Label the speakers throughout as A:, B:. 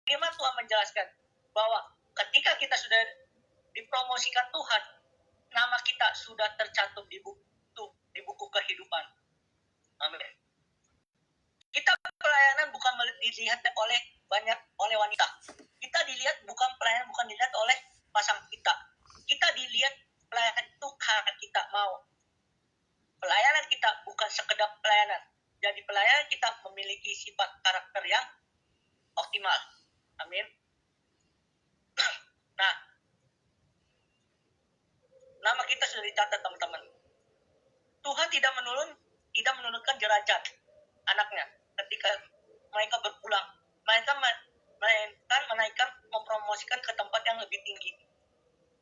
A: firman Tuhan menjelaskan bahwa ketika kita sudah dipromosikan Tuhan, nama kita sudah tercantum di buku kehidupan. Amin. Kita pelayanan bukan dilihat oleh wanita. Kita dilihat bukan dilihat oleh pasangan kita. Kita dilihat pelayanan itu karena kita mau. Pelayanan kita bukan sekedar pelayanan. Jadi pelayanan kita memiliki sifat karakter yang optimal. Amin. Nah, nama kita sudah dicatat, teman-teman. Tuhan tidak menurunkan derajat anaknya ketika mereka berpulang. Mereka menaikkan, mempromosikan ke tempat yang lebih tinggi.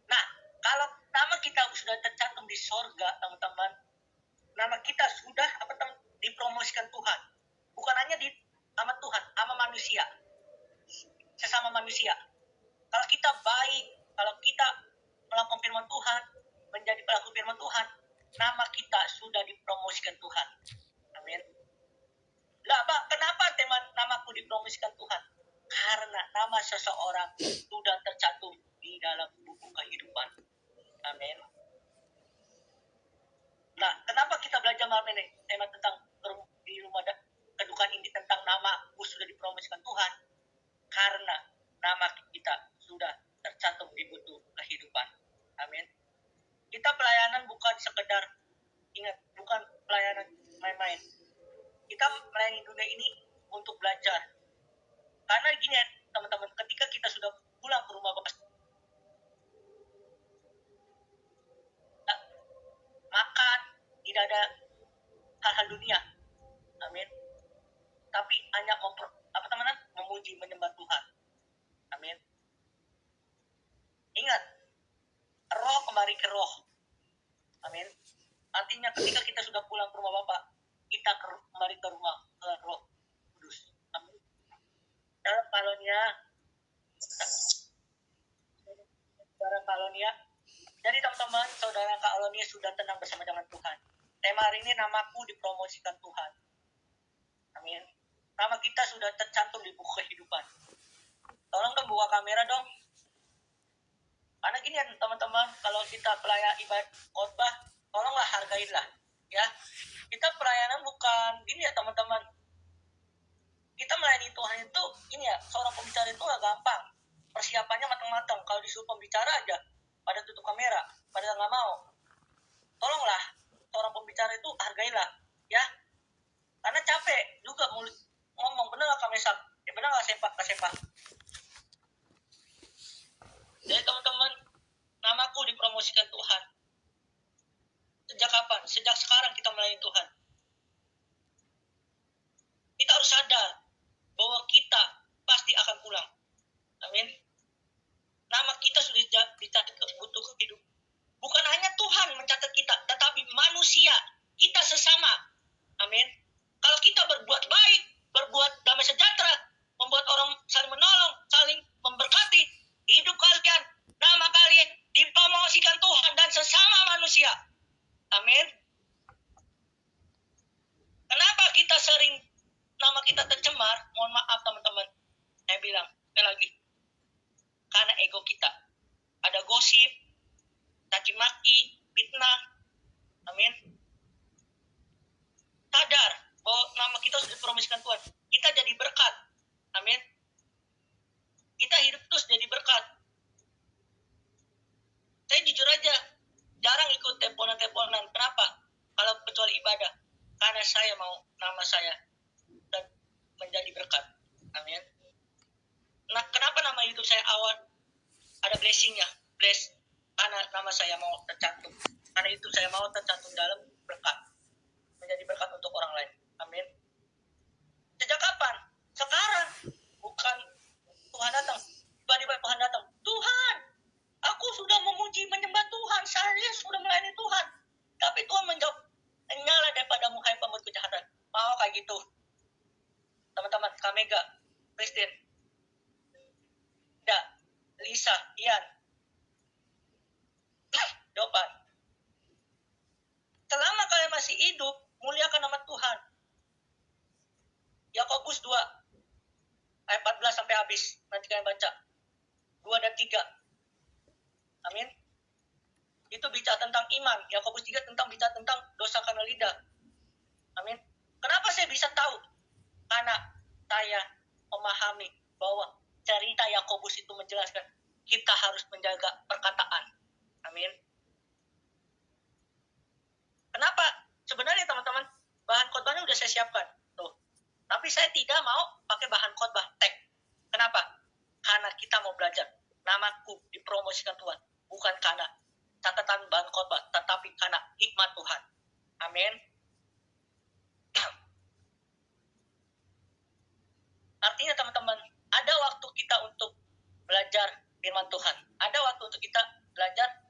A: Nah, kalau nama kita sudah tercantum di sorga, teman-teman, nama kita sudah dipromosikan Tuhan. Bukan hanya sama Tuhan, sama manusia. Sesama manusia. Kalau kita baik, kalau kita melakukan firman Tuhan, menjadi pelaku firman Tuhan, nama kita sudah dipromosikan Tuhan. Amin. Lah, kenapa namaku dipromosikan Tuhan? Karena nama seseorang sudah tercantum di dalam buku kehidupan. Amin. Nah, kenapa kita belajar malam ini tema tentang di rumah kedukaan ini tentang namaku sudah dipromosikan Tuhan? Karena nama kita sudah tercantum di buku kehidupan. Amin. Kita pelayanan bukan sekedar, ingat, bukan pelayanan main-main. Kita melayani dunia ini untuk belajar. Karena gini ya, teman-teman, ketika kita sudah pulang ke rumah Bapak, makan, tidak ada hal-hal dunia. Amin. Tapi hanya memuji, menyembah Tuhan. Amin. Ingat, roh kembali ke roh. Amin. Artinya ketika kita sudah pulang ke rumah Bapak, kita kembali ke rumah ke Roh Kudus. Amin. Dalam saudara Kalonia. Jadi teman-teman, saudara Kalonia sudah tenang bersama dengan Tuhan. Tema hari ini, namaku dipromosikan Tuhan. Amin. Nama kita sudah tercantum di buku kehidupan. Tolong dong buka kamera dong. Karena gini ya teman-teman, kalau kita pelayan ibadah khotbah, tolonglah hargailah, ya. Kita pelayanan bukan gini ya teman-teman. Kita melayani Tuhan itu, ini ya, seorang pembicara itu gak gampang. Persiapannya matang-matang. Kalau disuruh pembicara aja, pada tutup kamera, pada gak mau. Tolonglah, seorang pembicara itu hargailah, ya. Karena capek juga mulut ngomong, bener gak kami sak? Ya bener gak sepak? Jadi teman-teman, namaku dipromosikan Tuhan. Sejak kapan? Sejak sekarang kita melayani Tuhan. Kita harus sadar bahwa kita pasti akan pulang. Amin. Nama kita sudah dicatat ke buku kehidupan. Bukan hanya Tuhan mencatat kita, tetapi manusia, kita sesama. Amin. Kalau kita berbuat baik, berbuat damai sejahtera, membuat orang saling menolong, saling memberkati, hidup kalian, nama kalian dipromosikan Tuhan dan sesama manusia. Amin. Kenapa kita sering nama kita tercemar? Mohon maaf teman-teman. Saya bilang lagi. Karena ego kita. Ada gosip, caci maki, fitnah. Amin. Sadar bahwa nama kita sudah dipromosikan Tuhan. Kita jadi berkat. Amin. Kita hidup terus jadi berkat. Saya jujur aja, jarang ikut teleponan. Kenapa? Kalau kecuali ibadah. Karena saya mau nama saya dan menjadi berkat. Amin. Nah, kenapa nama YouTube saya awal ada blessingnya? Bless. Karena nama saya mau tercantum. Karena itu saya mau tercantum dalam berkat. Menjadi berkat untuk orang lain. Amin. Sejak kapan? Sekarang. Bukan Tuhan datang. Tiba-tiba Tuhan datang. Tuhan, aku sudah memuji, menyembah Tuhan. Saya sudah melayani Tuhan. Tapi Tuhan menjawab, nyala daripada muka pembuat kejahatan. Mau kayak gitu. Teman-teman, Kamega, Christine, Da, Lisa, Ian, Dopan. Selama kalian masih hidup, muliakan nama Tuhan. Yakobus 2 ayat 14 sampai habis. Nanti kalian baca 2 dan 3. Amin. Itu bicara tentang iman. Yakobus 3 bicara tentang dosa karena lidah. Amin. Kenapa saya bisa tahu? Karena saya memahami bahwa cerita Yakobus itu menjelaskan kita harus menjaga perkataan. Amin. Kenapa? Sebenarnya teman-teman, bahan khotbahnya udah saya siapkan. Tuh. Tapi saya tidak mau pakai bahan khotbah teks. Kenapa? Karena kita mau belajar. Namaku dipromosikan Tuhan. Bukan karena catatan bahan khotbah, tetapi karena hikmat Tuhan. Amin. Artinya teman-teman, ada waktu kita untuk belajar firman Tuhan. Ada waktu untuk kita belajar